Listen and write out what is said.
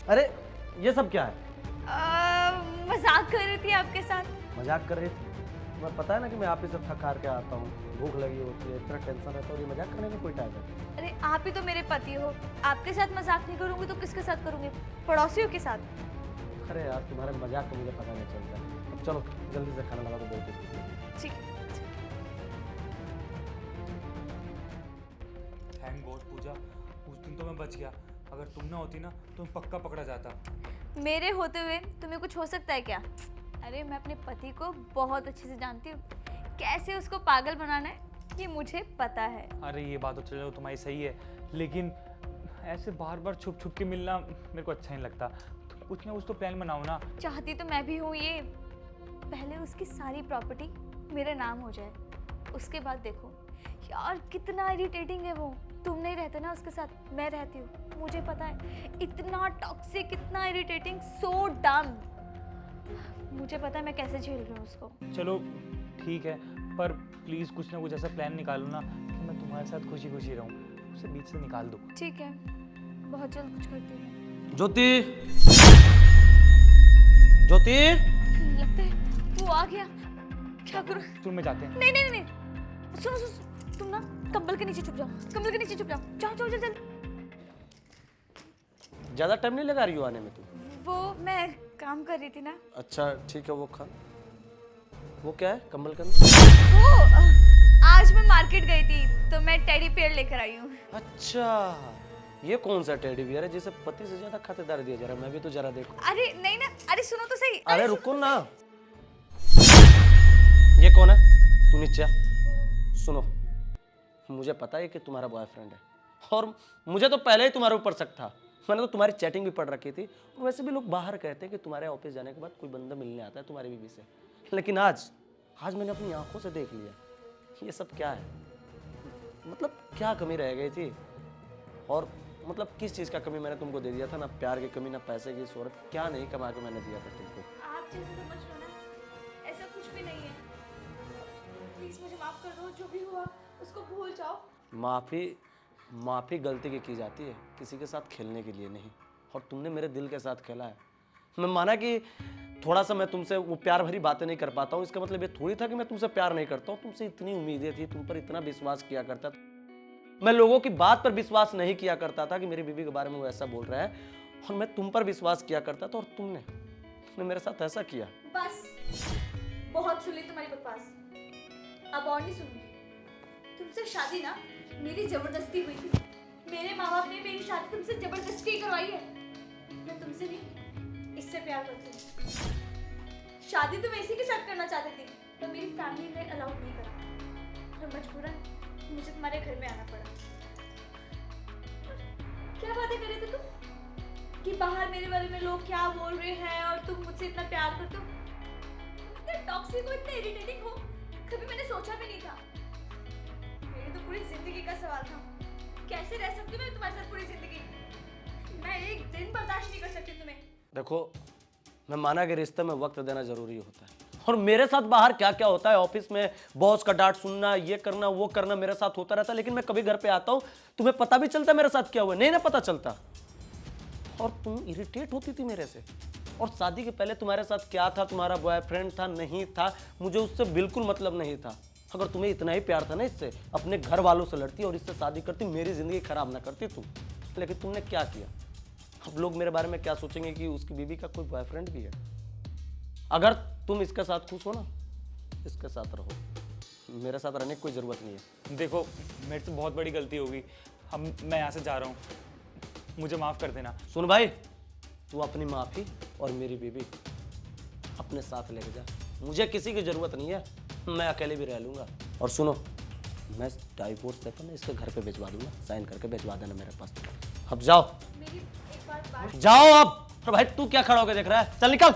अरे ये सब क्या है? मजाक कर रही थी आपके साथ। मजाक कर रही थी? तुम्हें पता है ना कि मैं ऑफिस से थक हार के आता हूँ, भूख लगी होती है, इतना टेंशन रहता है और ये मजाक करने में कोई टाइम है? अरे आप ही तो मेरे पति हो, आपके साथ मजाक नहीं करूंगी तो किसके साथ करूंगी? पड़ोसियों के साथ। अरे यार तुम्हारे मजाक का मुझे पता नहीं चलता। अब चलो जल्दी से खाना लगा दो, बहुत देर। ठीक है। थैंक गॉड पूजा, उस दिन तो मैं बच गया। अगर तुम ना होती ना तो मैं पक्का पकड़ा जाता। मेरे होते हुए तुम्हें कुछ हो सकता है क्या? अरे मैं अपने पति को बहुत अच्छे से जानती हूँ, कैसे उसको पागल बनाना है ये मुझे पता है। अरे ये बात तो चलो तुम्हारी सही है, लेकिन ऐसे बार बार छुप छुप के मिलना मेरे को अच्छा नहीं लगता। तुम कुछ ना कुछ तो प्लान बनाओ ना। चाहती तो मैं भी हूँ ये, पहले उसकी सारी प्रॉपर्टी मेरे नाम हो जाए, उसके बाद देखो। यार कितना इरिटेटिंग है वो। तुम नहीं रहते ना उसके साथ, मैं रहती हूँ, मुझे पता है। इतना टॉक्सिक, इतना इरिटेटिंग, सो डम। मुझे पता है मैं कैसे झेल रही हूँ उसको। चलो ठीक है, पर प्लीज़ कुछ ना कुछ ऐसा प्लान निकालो ना कि मैं तुम्हारे साथ खुशी खुशी रहूँ। उसे बीच से निकाल दो। ठीक है, बहुत जल्द कुछ करती हूँ। ज्योति, ज्योति, लगता है वो आ गया। क्या करूँ? तुम में जाते हैं। नहीं नहीं नहीं नहीं। सुनो सुनो, तुम ना कंबल के नीचे छुप जाओ, कंबल के नीचे छुप जाओ। जाओ जाओ जल्दी जल्दी। ज्यादा टाइम नहीं लगा रही हो आने में तुम? वो मैं काम कर रही थी ना। अच्छा ठीक है, वो खा। वो क्या है कंबल के अंदर? वो आज मैं मार्केट गई थी तो मैं टेडी पेयर लेकर आई हूँ। अच्छा, ये कौन सा टेडी बियर है जिसे पति से ज्यादा खातिरदारी दिया जा रहा है? मैं भी तो जरा देखूं। अरे नहीं ना, अरे सुनो तो सही। अरे रुको ना, ये कौन है? तू नीचे आ। सुनो, मुझे पता है कि तुम्हारा बॉयफ्रेंड है और मुझे तो पहले ही तुम्हारे ऊपर शक था। मैंने तो तुम्हारी चैटिंग भी पढ़ रखी थी और वैसे भी लोग बाहर कहते हैं कि तुम्हारे ऑफिस जाने के बाद कोई बंदा मिलने आता है तुम्हारी बीवी से, लेकिन आज मैंने अपनी आंखों से देख लिया। ये सब क्या है? मतलब क्या कमी रह गई थी? और मतलब किस चीज़ का कमी मैंने तुमको दे दिया था? ना प्यार की कमी, ना पैसे की, शोहरत, क्या नहीं कमा के मैंने दिया था तुमको? आप जैसे समझ लो ना, ऐसा कुछ भी नहीं है। प्लीज मुझे माफ कर दो, जो भी हुआ उसको भूल जाओ। माफ़ी गलती की जाती है, किसी के साथ खेलने के लिए नहीं। और तुमने मेरे दिल के साथ खेला है। मैं माना कि थोड़ा सा मैं तुमसे वो प्यार भरी बातें नहीं कर पाता हूँ, इसका मतलब ये थोड़ी था कि मैं तुमसे प्यार नहीं करता हूँ। तुमसे इतनी उम्मीदें थी, तुम पर इतना विश्वास किया करता था। मैं लोगों की बात पर विश्वास नहीं किया करता था कि मेरी बीवी के बारे में वो ऐसा बोल रहा है, और मैं तुम पर विश्वास किया करता था और तुमने मेरे साथ ऐसा किया। बस बहुत सुन ली तुम्हारी बकवास, अब और नहीं सुनूंगी। तुमसे शादी ना मेरी जबरदस्ती हुई थी। मेरे माँ बाप ने मेरी शादी तुमसे जबरदस्ती करवाई है। मैं तुमसे नहीं, इससे प्यार करती हूँ। शादी तुम इसी के साथ करना चाहती थी, तो मेरी फैमिली ने अलाउड नहीं करा और मजबूरन मुझे तुम्हारे घर में आना पड़ा। क्या बातें कर रहे थे तुम कि बाहर मेरे बारे में लोग क्या बोल रहे हैं और तुम मुझसे इतना प्यार करते हो? इतने टॉक्सिक हो, इतने इरिटेटिंग हो, कभी मैंने सोचा भी नहीं था। मेरी तो पूरी जिंदगी का सवाल था, कैसे रह सकती हूँ मैं तुम्हारे साथ पूरी जिंदगी? मैं एक दिन बर्दाश्त नहीं कर सकती तुम्हें। देखो, मैं माना कि रिश्ते में वक्त देना जरूरी होता है, और मेरे साथ बाहर क्या क्या होता है, ऑफिस में बॉस का डांट सुनना, ये करना वो करना मेरे साथ होता रहता है। लेकिन मैं कभी घर पे आता हूँ, तुम्हें पता भी चलता है मेरे साथ क्या हुआ? नहीं ना पता चलता। और तुम इरिटेट होती थी मेरे से। और शादी के पहले तुम्हारे साथ क्या था, तुम्हारा बॉयफ्रेंड था नहीं था, मुझे उससे बिल्कुल मतलब नहीं था। अगर तुम्हें इतना ही प्यार था ना इससे, अपने घर वालों से लड़ती और इससे शादी करती, मेरी जिंदगी खराब ना करती तुम। लेकिन तुमने क्या किया? अब लोग मेरे बारे में क्या सोचेंगे कि उसकी बीवी का कोई बॉयफ्रेंड भी है। अगर तुम इसके साथ खुश हो ना, इसके साथ रहो, मेरे साथ रहने की कोई ज़रूरत नहीं है। देखो मेरे से बहुत बड़ी गलती होगी, अब मैं यहाँ से जा रहा हूँ, मुझे माफ़ कर देना। सुन भाई, तू अपनी माफ़ी और मेरी बीवी अपने साथ लेके जा, मुझे किसी की ज़रूरत नहीं है, मैं अकेले भी रह लूँगा। और सुनो, मैं डाइवोर्स पेपर ना इसके घर पे भिजवा दूंगा, साइन करके भिजवा देना मेरे पास। अब जाओ, मेरी एक बात जाओ अब। अरे भाई तू क्या खड़ा होकर देख रहा है? चल निकल।